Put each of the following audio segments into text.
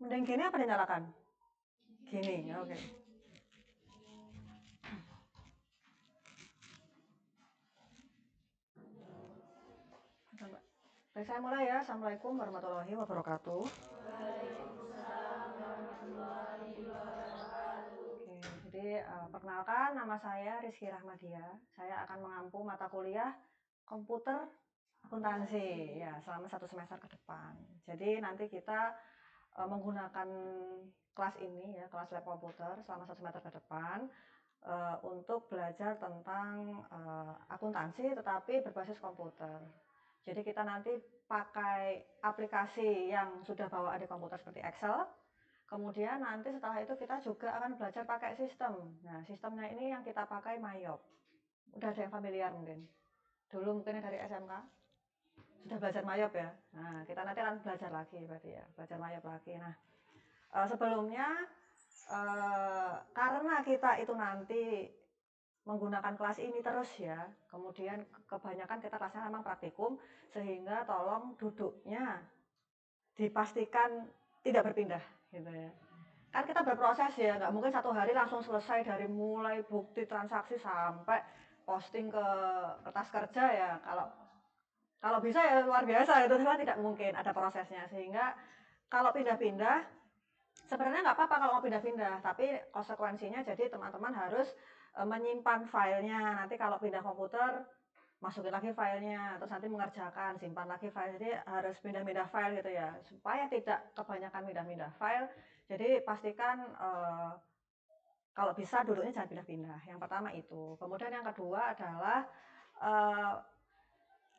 Mending gini apa dinyalakan? Gini, oke. Baik, saya mulai ya. Assalamualaikum warahmatullahi wabarakatuh. Oke, jadi perkenalkan nama saya Rizky Rahmadia. Saya akan mengampu mata kuliah komputer akuntansi ya selama 1 semester ke depan. Jadi nanti kita menggunakan kelas ini ya, kelas lab komputer selama 1 semester ke depan untuk belajar tentang akuntansi tetapi berbasis komputer. Jadi kita nanti pakai aplikasi yang sudah bawaan di komputer seperti Excel. Kemudian nanti setelah itu kita juga akan belajar pakai sistem. Nah, sistemnya ini yang kita pakai Mayop. Udah ada yang familiar mungkin? Dulu mungkin dari SMK sudah belajar Mayop ya. Nah, kita nanti akan belajar lagi berarti ya, belajar Mayop lagi. Nah, sebelumnya karena kita itu nanti menggunakan kelas ini terus ya, kemudian kebanyakan kita kelasnya memang praktikum, sehingga tolong duduknya dipastikan tidak berpindah gitu ya. Kan kita berproses ya, nggak mungkin 1 hari langsung selesai dari mulai bukti transaksi sampai posting ke kertas kerja ya. Kalau bisa ya luar biasa itu, cuma tidak mungkin, ada prosesnya. Sehingga kalau pindah-pindah sebenarnya nggak apa-apa kalau mau pindah-pindah, tapi konsekuensinya jadi teman-teman harus menyimpan filenya. Nanti kalau pindah komputer masukin lagi filenya, terus nanti mengerjakan, simpan lagi file. Jadi harus pindah-pindah file gitu ya, supaya tidak kebanyakan pindah-pindah file. Jadi pastikan kalau bisa duduknya jangan pindah-pindah. Yang pertama itu. Kemudian yang kedua adalah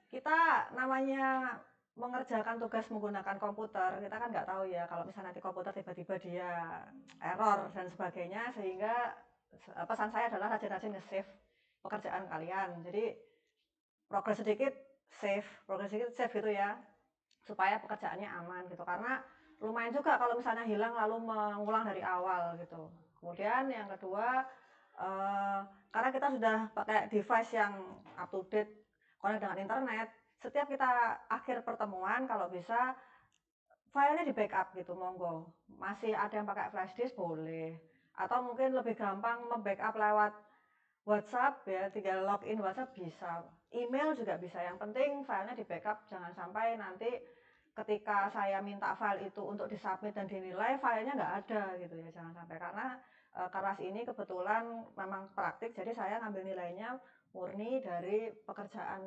kita namanya mengerjakan tugas menggunakan komputer, kita kan nggak tahu ya kalau misalnya nanti komputer tiba-tiba dia error dan sebagainya, sehingga pesan saya adalah rajin-rajin nge-save pekerjaan kalian. Jadi progres sedikit save gitu ya, supaya pekerjaannya aman gitu. Karena lumayan juga kalau misalnya hilang lalu mengulang dari awal gitu. Kemudian yang kedua, karena kita sudah pakai device yang up to date, connect dengan internet, setiap kita akhir pertemuan kalau bisa filenya di backup gitu, monggo. Masih ada yang pakai flash disk boleh, atau mungkin lebih gampang membackup lewat WhatsApp ya, tinggal login WhatsApp bisa, email juga bisa. Yang penting filenya di backup, jangan sampai nanti ketika saya minta file itu untuk disubmit dan dinilai, filenya nggak ada gitu ya, jangan sampai. Karena kelas ini kebetulan memang praktik, jadi saya ngambil nilainya murni dari pekerjaan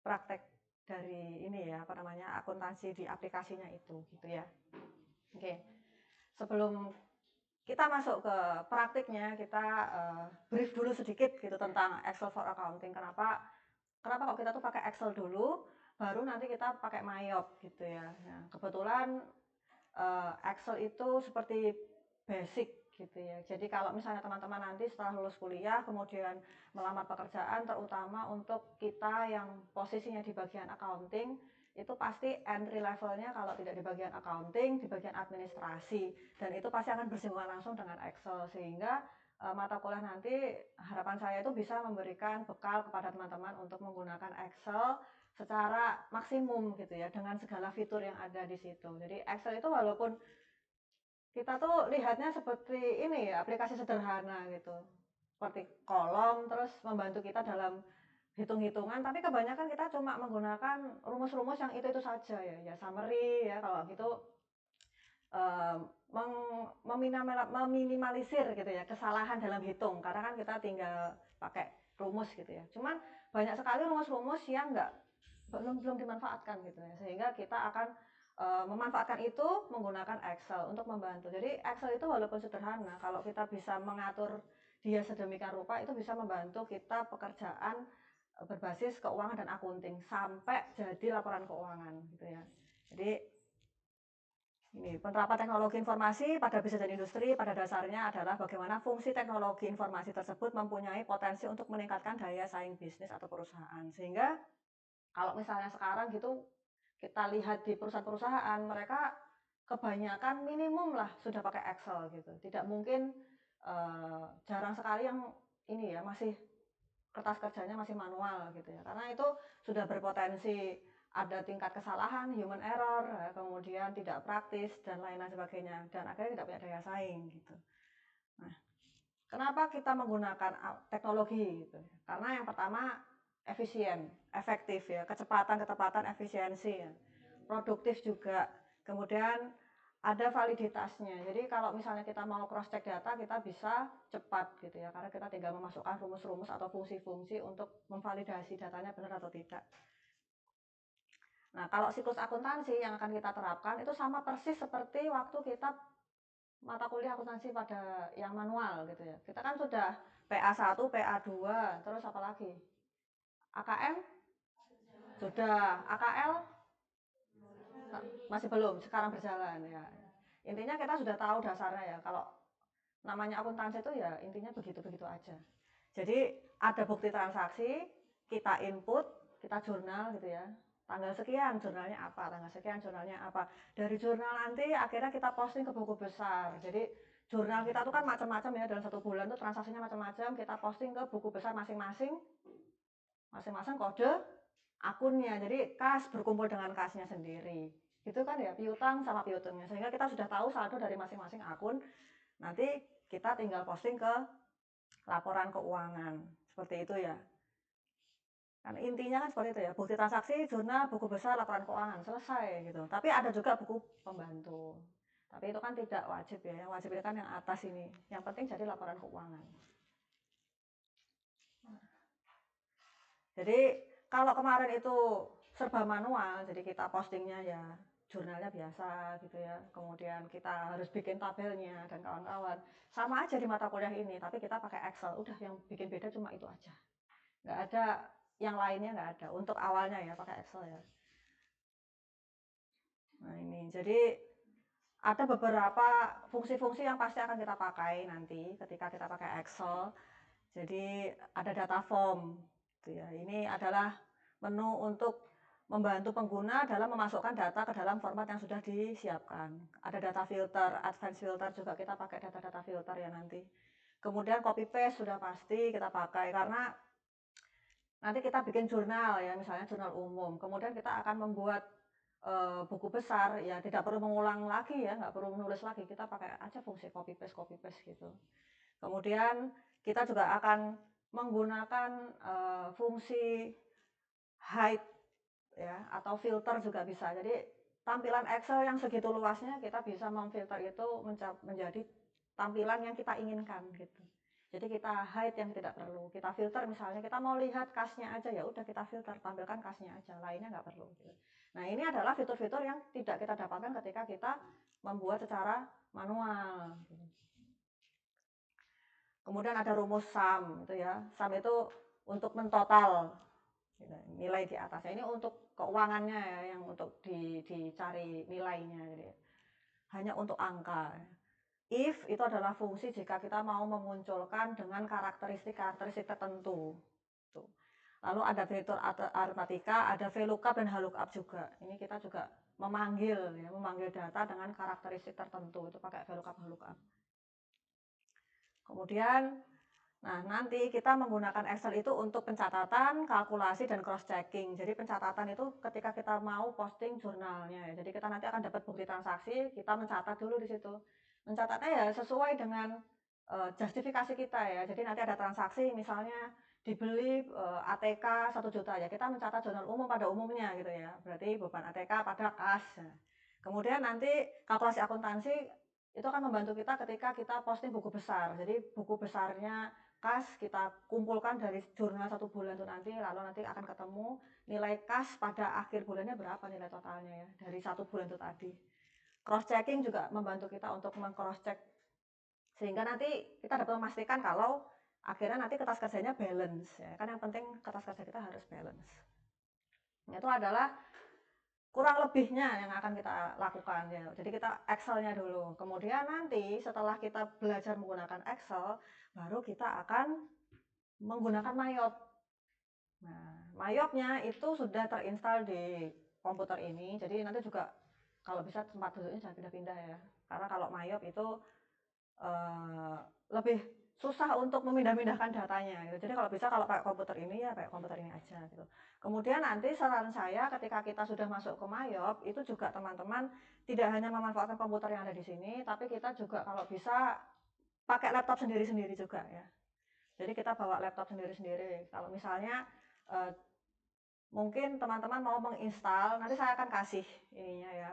praktek dari ini ya, apa namanya, akuntansi di aplikasinya itu gitu ya. Oke, sebelum kita masuk ke praktiknya, kita brief dulu sedikit gitu tentang Excel for Accounting. Kenapa kok kita tuh pakai Excel dulu, baru nanti kita pakai Mayop gitu ya. Nah, kebetulan Excel itu seperti basic gitu ya. Jadi kalau misalnya teman-teman nanti setelah lulus kuliah kemudian melamar pekerjaan, terutama untuk kita yang posisinya di bagian accounting, itu pasti entry levelnya kalau tidak di bagian accounting, di bagian administrasi, dan itu pasti akan bersinggungan langsung dengan Excel. Sehingga mata kuliah nanti harapan saya itu bisa memberikan bekal kepada teman-teman untuk menggunakan Excel secara maksimum gitu ya, dengan segala fitur yang ada di situ. Jadi Excel itu walaupun kita tuh lihatnya seperti ini ya, aplikasi sederhana gitu, seperti kolom terus membantu kita dalam hitung-hitungan, tapi kebanyakan kita cuma menggunakan rumus-rumus yang itu saja ya, ya summary ya, kalau gitu meminimalisir gitu ya kesalahan dalam hitung, karena kan kita tinggal pakai rumus gitu ya. Cuman banyak sekali rumus-rumus yang belum dimanfaatkan gitu ya, sehingga kita akan memanfaatkan itu menggunakan Excel untuk membantu. Jadi Excel itu walaupun sederhana, kalau kita bisa mengatur dia sedemikian rupa, itu bisa membantu kita pekerjaan berbasis keuangan dan akunting sampai jadi laporan keuangan gitu ya. Jadi ini penerapan teknologi informasi pada bisnis dan industri pada dasarnya adalah bagaimana fungsi teknologi informasi tersebut mempunyai potensi untuk meningkatkan daya saing bisnis atau perusahaan. Sehingga kalau misalnya sekarang gitu kita lihat di perusahaan-perusahaan, mereka kebanyakan minimum lah sudah pakai Excel gitu. Tidak mungkin jarang sekali yang ini ya masih kertas kerjanya masih manual gitu ya. Karena itu sudah berpotensi ada tingkat kesalahan, human error, kemudian tidak praktis dan lain-lain sebagainya, dan akhirnya tidak punya daya saing gitu. Nah, kenapa kita menggunakan teknologi gitu? Karena yang pertama efisien, efektif ya, kecepatan, ketepatan, efisiensi ya. Produktif juga. Kemudian ada validitasnya. Jadi kalau misalnya kita mau cross check data, kita bisa cepat gitu ya, karena kita tinggal memasukkan rumus-rumus atau fungsi-fungsi untuk memvalidasi datanya benar atau tidak. Nah, kalau siklus akuntansi yang akan kita terapkan itu sama persis seperti waktu kita mata kuliah akuntansi pada yang manual gitu ya. Kita kan sudah PA1, PA2, terus apa lagi? AKM sudah, AKL masih belum, sekarang berjalan ya. Intinya kita sudah tahu dasarnya ya. Kalau namanya akuntansi itu ya intinya begitu-begitu aja. Jadi ada bukti transaksi, kita input, kita jurnal gitu ya. Tanggal sekian jurnalnya apa, tanggal sekian jurnalnya apa. Dari jurnal nanti akhirnya kita posting ke buku besar. Jadi jurnal kita tuh kan macam-macam ya, dalam satu bulan tuh transaksinya macam-macam, kita posting ke buku besar masing-masing. Masing-masing kode akunnya. Jadi kas berkumpul dengan kasnya sendiri. Gitu kan ya, piutang sama piutangnya. Sehingga kita sudah tahu saldo dari masing-masing akun. Nanti kita tinggal posting ke laporan keuangan. Seperti itu ya. Kan intinya kan seperti itu ya, bukti transaksi, jurnal, buku besar, laporan keuangan, selesai gitu. Tapi ada juga buku pembantu. Tapi itu kan tidak wajib ya, yang wajib itu kan yang atas ini. Yang penting jadi laporan keuangan. Jadi kalau kemarin itu serba manual, jadi kita postingnya ya jurnalnya biasa gitu ya. Kemudian kita harus bikin tabelnya dan kawan-kawan. Sama aja di mata kuliah ini, tapi kita pakai Excel. Udah yang bikin beda cuma itu aja. Nggak ada yang lainnya, nggak ada untuk awalnya ya, pakai Excel ya. Nah ini jadi ada beberapa fungsi-fungsi yang pasti akan kita pakai nanti ketika kita pakai Excel. Jadi ada data form gitu ya. Ini adalah menu untuk membantu pengguna dalam memasukkan data ke dalam format yang sudah disiapkan. Ada data filter, advanced filter juga kita pakai data-data filter ya nanti. Kemudian copy paste sudah pasti kita pakai karena nanti kita bikin jurnal ya, misalnya jurnal umum. Kemudian kita akan membuat buku besar ya, tidak perlu mengulang lagi ya, nggak perlu menulis lagi. Kita pakai aja fungsi copy paste gitu. Kemudian kita juga akan menggunakan fungsi hide ya, atau filter juga bisa. Jadi tampilan Excel yang segitu luasnya kita bisa memfilter itu menjadi tampilan yang kita inginkan gitu. Jadi kita hide yang tidak perlu, kita filter misalnya kita mau lihat kasnya aja ya udah kita filter, tampilkan kasnya aja, lainnya nggak perlu. Gitu. Nah ini adalah fitur-fitur yang tidak kita dapatkan ketika kita membuat secara manual. Gitu. Kemudian ada rumus sum itu ya, sum itu untuk mentotal gitu, nilai di atasnya. Ini untuk keuangannya ya, yang untuk dicari nilainya. Jadi hanya untuk angka. If itu adalah fungsi jika kita mau memunculkan dengan karakteristik tertentu. Tuh. Lalu ada fitur arithmetika, ada VLOOKUP dan HLOOKUP juga. Ini kita juga memanggil data dengan karakteristik tertentu. Itu pakai VLOOKUP, HLOOKUP. Kemudian nah, nanti kita menggunakan Excel itu untuk pencatatan, kalkulasi, dan cross-checking. Jadi pencatatan itu ketika kita mau posting jurnalnya. Jadi kita nanti akan dapat bukti transaksi, kita mencatat dulu di situ. Mencatatnya ya sesuai dengan justifikasi kita ya. Jadi nanti ada transaksi misalnya dibeli ATK 1 juta ya. Kita mencatat jurnal umum pada umumnya gitu ya. Berarti beban ATK pada kas. Kemudian nanti kalkulasi akuntansi itu akan membantu kita ketika kita posting buku besar. Jadi buku besarnya kas kita kumpulkan dari jurnal 1 bulan itu nanti, lalu nanti akan ketemu nilai kas pada akhir bulannya berapa nilai totalnya ya dari 1 bulan itu tadi. Cross checking juga membantu kita untuk meng-cross check sehingga nanti kita dapat memastikan kalau akhirnya nanti kertas kerjanya balance ya. Kan yang penting kertas kerja kita harus balance. Itu adalah kurang lebihnya yang akan kita lakukan ya. Jadi kita Excel-nya dulu. Kemudian nanti setelah kita belajar menggunakan Excel, baru kita akan menggunakan Mayop. Nah, Mayopnya itu sudah terinstall di komputer ini. Jadi nanti juga kalau bisa tempat duduknya jangan pindah-pindah ya. Karena kalau Mayop itu lebih susah untuk memindah-mindahkan datanya gitu. Jadi kalau bisa kalau pakai komputer ini ya pakai komputer ini aja gitu. Kemudian nanti saran saya ketika kita sudah masuk ke Mayop itu juga teman-teman tidak hanya memanfaatkan komputer yang ada di sini, tapi kita juga kalau bisa pakai laptop sendiri-sendiri juga ya. Jadi kita bawa laptop sendiri-sendiri. Kalau misalnya eh, mungkin teman-teman mau menginstal, nanti saya akan kasih ininya ya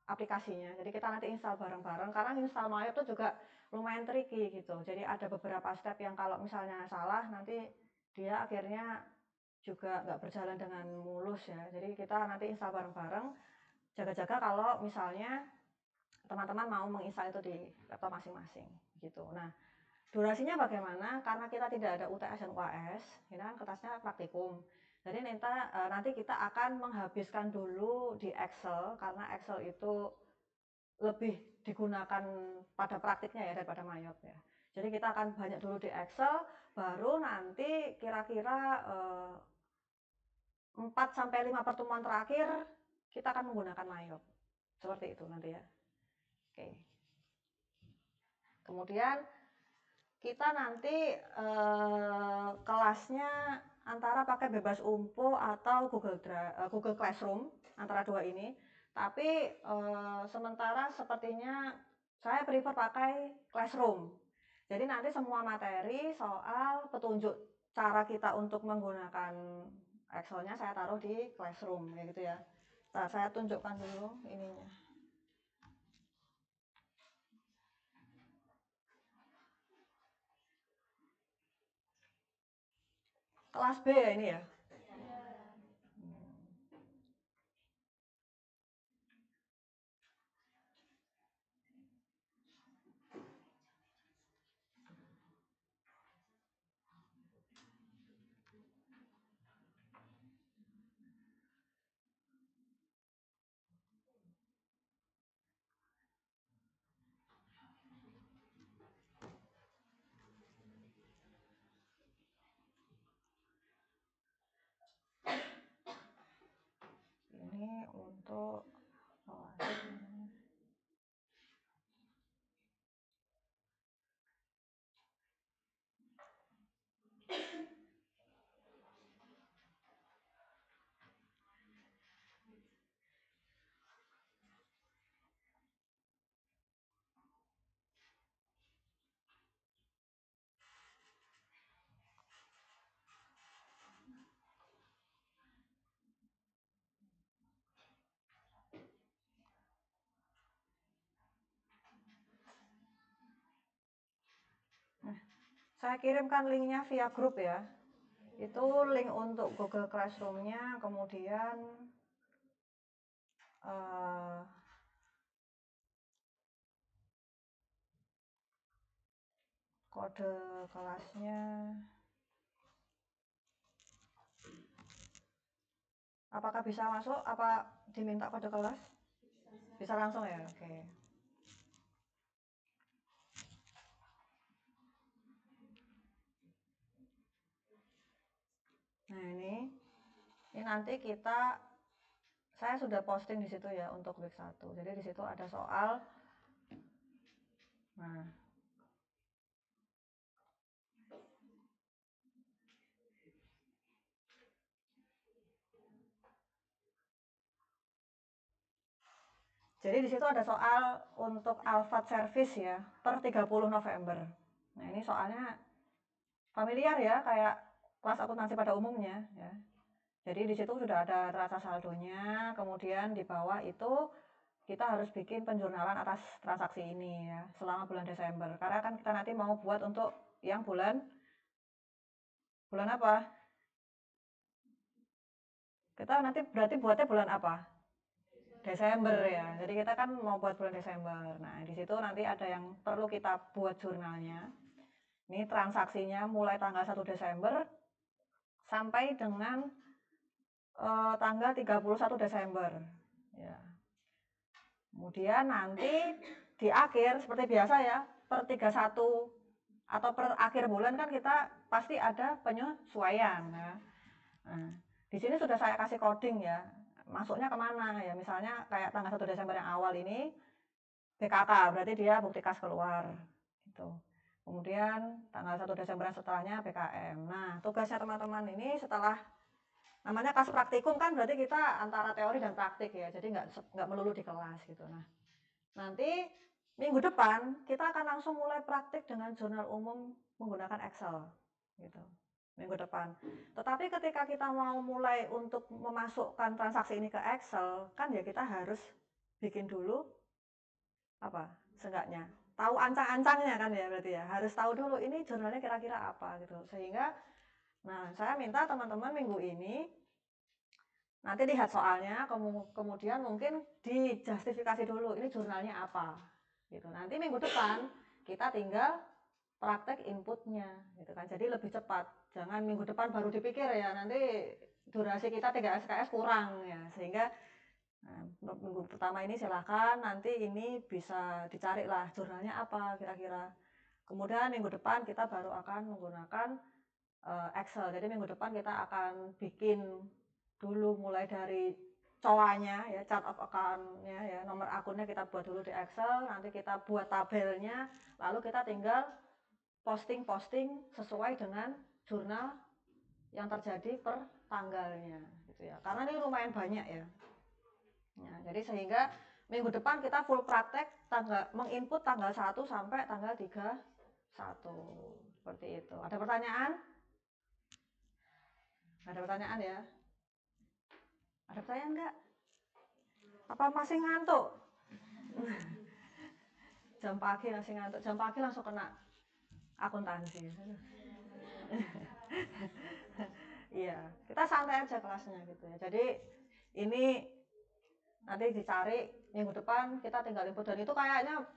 aplikasinya. Jadi kita nanti install bareng-bareng. Karena install Mayop itu juga lumayan tricky gitu. Jadi ada beberapa step yang kalau misalnya salah nanti dia akhirnya juga nggak berjalan dengan mulus ya. Jadi kita nanti install bareng-bareng. Jaga-jaga kalau misalnya teman-teman mau menginstal itu di laptop masing-masing gitu. Nah, durasinya bagaimana? Karena kita tidak ada UTS dan UAS, ini kan kertasnya praktikum. Jadi nanti kita akan menghabiskan dulu di Excel karena Excel itu lebih digunakan pada praktiknya ya daripada Mayop ya. Jadi kita akan banyak dulu di Excel, baru nanti kira-kira 4 sampai 5 pertemuan terakhir kita akan menggunakan Mayop. Seperti itu nanti ya. Oke. Kemudian kita nanti kelasnya antara pakai bebas umpu atau Google Classroom antara dua ini. Tapi sementara sepertinya saya prefer pakai Classroom. Jadi nanti semua materi soal petunjuk cara kita untuk menggunakan Excel-nya saya taruh di Classroom ya gitu ya. Nah, saya tunjukkan dulu ininya. Kelas B ya ini ya. Ini untuk kelasnya. Saya kirimkan linknya via grup ya. Itu link untuk Google Classroom-nya, kemudian kode kelasnya. Apakah bisa masuk? Apa diminta kode kelas? Bisa langsung ya? Oke. Nah ini nanti saya sudah posting di situ ya untuk week 1. Jadi di situ ada soal. Nah, jadi di situ ada soal untuk Alphard Service ya per 30 November. Nah ini soalnya familiar ya kayak kelas akuntansi pada umumnya ya. Jadi di situ sudah ada neraca saldonya, kemudian di bawah itu kita harus bikin penjurnalan atas transaksi ini ya selama bulan Desember. Karena kan kita nanti mau buat untuk yang bulan apa? Kita nanti berarti buatnya bulan apa? Desember ya. Jadi kita kan mau buat bulan Desember. Nah, di situ nanti ada yang perlu kita buat jurnalnya. Ini transaksinya mulai tanggal 1 Desember sampai dengan tanggal 31 Desember. Ya. Kemudian nanti di akhir seperti biasa ya, per 31 atau per akhir bulan kan kita pasti ada penyesuaian ya. Nah, di sini sudah saya kasih coding ya. Masuknya kemana ya? Misalnya kayak tanggal 1 Desember yang awal ini BKK, berarti dia bukti kas keluar gitu. Kemudian tanggal 1 Desember setelahnya PKM. Nah, tugasnya teman-teman ini setelah namanya kelas praktikum kan berarti kita antara teori dan praktik ya. Jadi nggak melulu di kelas gitu. Nah, nanti minggu depan kita akan langsung mulai praktik dengan jurnal umum menggunakan Excel gitu. Minggu depan. Tetapi ketika kita mau mulai untuk memasukkan transaksi ini ke Excel, kan ya kita harus bikin dulu apa? Seenggaknya tahu ancang-ancangnya kan ya berarti ya. Harus tahu dulu ini jurnalnya kira-kira apa gitu. Sehingga nah, saya minta teman-teman minggu ini nanti lihat soalnya, kemudian mungkin dijustifikasi dulu ini jurnalnya apa gitu. Nanti minggu depan kita tinggal praktek inputnya gitu kan, jadi lebih cepat. Jangan minggu depan baru dipikir ya, nanti durasi kita 3 SKS kurang ya. Sehingga minggu pertama ini silahkan nanti ini bisa dicari lah jurnalnya apa kira-kira. Kemudian minggu depan kita baru akan menggunakan Excel. Jadi minggu depan kita akan bikin dulu mulai dari COA-nya ya, chart of account-nya ya, nomor akunnya kita buat dulu di Excel, nanti kita buat tabelnya, lalu kita tinggal posting sesuai dengan jurnal yang terjadi per tanggalnya gitu ya. Karena ini lumayan banyak ya. Nah, jadi sehingga minggu depan kita full praktek menginput tanggal 1 sampai tanggal 31. Seperti itu. Ada pertanyaan? Ada pertanyaan ya? Ada pertanyaan enggak? Apa masih ngantuk? Jam pagi masih ngantuk. Jam pagi langsung kena akuntansi. Iya, kita santai aja kelasnya gitu ya. Jadi ini nanti dicari minggu depan kita tinggal input, dan itu kayaknya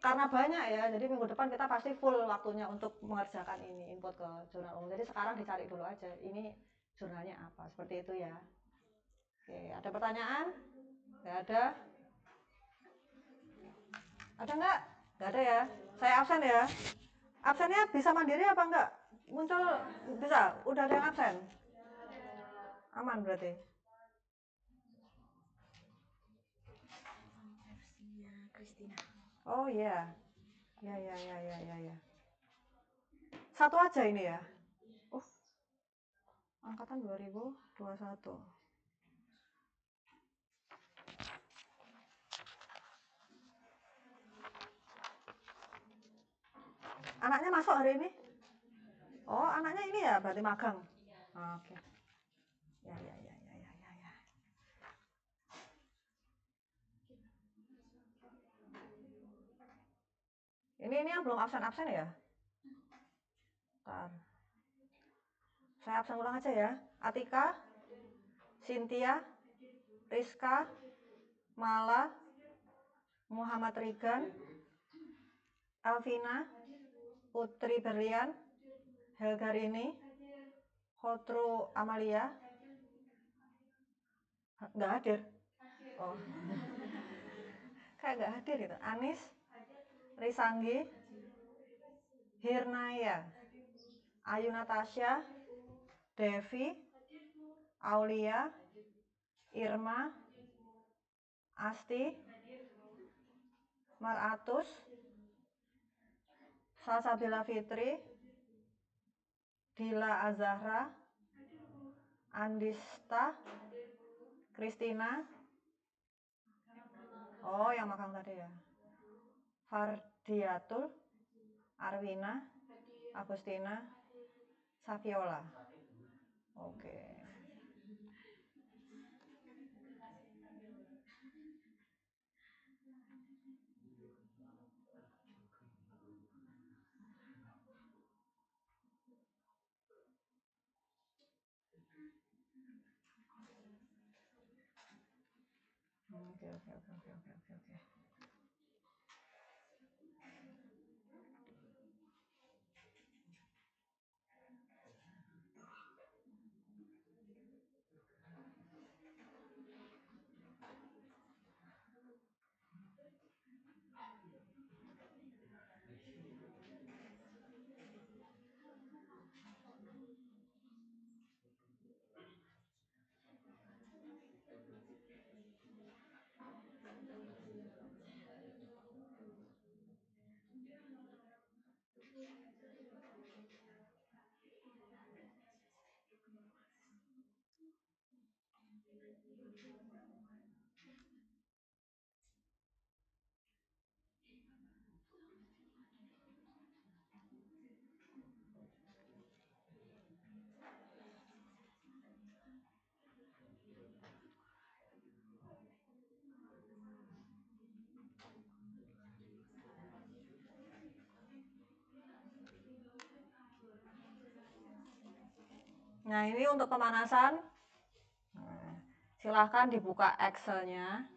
karena banyak ya, jadi minggu depan kita pasti full waktunya untuk mengerjakan ini, input ke jurnal umum. Jadi sekarang dicari dulu aja ini jurnalnya apa, seperti itu ya. Oke, ada pertanyaan? Nggak ada? Ada nggak? Nggak ada ya. Saya absen ya. Absennya bisa mandiri apa enggak? Muncul bisa? Udah ada yang absen? Aman berarti? Oh iya. Ya. Satu aja ini ya? Angkatan 2021. Anaknya masuk hari ini? Oh, anaknya ini ya berarti magang. Oke. Ya. Ini yang belum absen ya? Bentar. Saya absen ulang aja ya. Atika, Cynthia, Rizka, Mala, Muhammad Rigan, Alvina, Putri Berlian, Helgarini, Khotru Amalia. Nggak hadir? Oh. Kayak nggak hadir gitu. Anis, Risanggi, Hirnaya, Ayu Natasha, Devi, Aulia, Irma, Asti, Maratus, Salsabila Fitri, Dila Azahra, Andista, Kristina. Oh, yang magang tadi ya. Fardiatul, Arwina, Agustina, Saviola. Oke. Nah, ini untuk pemanasan. Nah, silahkan dibuka Excel-nya.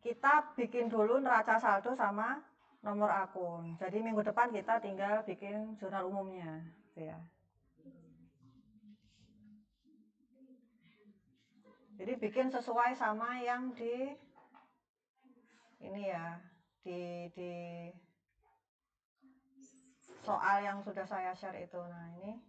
Kita bikin dulu neraca saldo sama nomor akun. Jadi minggu depan kita tinggal bikin jurnal umumnya, gitu ya. Jadi bikin sesuai sama yang di ini ya, di soal yang sudah saya share itu. Nah, ini